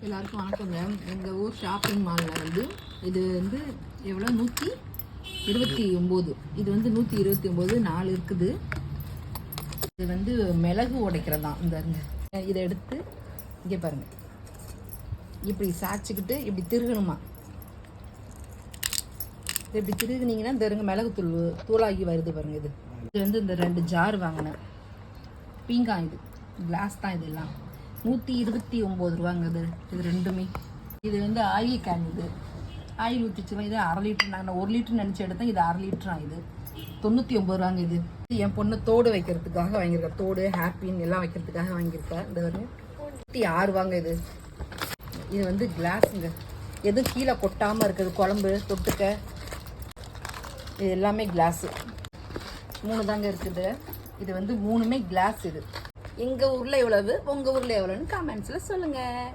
எல்லாருக்கும் வணக்கங்க. எங்கள் ஊர் ஷாப்பிங் மாலில் வந்து இது வந்து எவ்வளோ 129. இது வந்து 129 4 இருக்குது. இது வந்து மிளகு உடைக்கிறதான். இந்த இதை எடுத்து இங்கே பாருங்கள், இப்படி சாய்ச்சிக்கிட்டு இப்படி திருகணுமா. இப்படி திருகுனீங்கன்னா இந்த மிளகு தூளாகி வருது பாருங்கள். இது வந்து இந்த 2 ஜார் வாங்கினேன். பீங்கான் இது கிளாஸ் தான். இதெல்லாம் 129 ரூபாங்க. இது ரெண்டுமே. இது வந்து ஆயில் கேன். இது ஆயில் ஊற்றிச்சுக்கலாம். இது 1/2 லிட்டர். நான் 1 லிட்டர் நினச்சி எடுத்தேன். இது 1/2 லிட்டரா. இது 99 ரூபாங்க. இது என் பொண்ணு தோடு வைக்கிறதுக்காக வாங்கியிருக்கேன். தோடு ஹேப்பின் எல்லாம் வைக்கிறதுக்காக வாங்கியிருக்கேன். இந்த வந்து 106 ரூபாங்க. இது வந்து கிளாஸுங்க. எதுவும் கீழே கொட்டாமல் இருக்குது. குழம்பு தொட்டுக்க இது எல்லாமே கிளாஸு. 3 தாங்க இருக்குது. இது வந்து 3மே கிளாஸ். இது எங்கள் ஊரில் எவ்வளவு, உங்கள் ஊரில் எவ்வளோன்னு கமெண்ட்ஸில் சொல்லுங்கள்.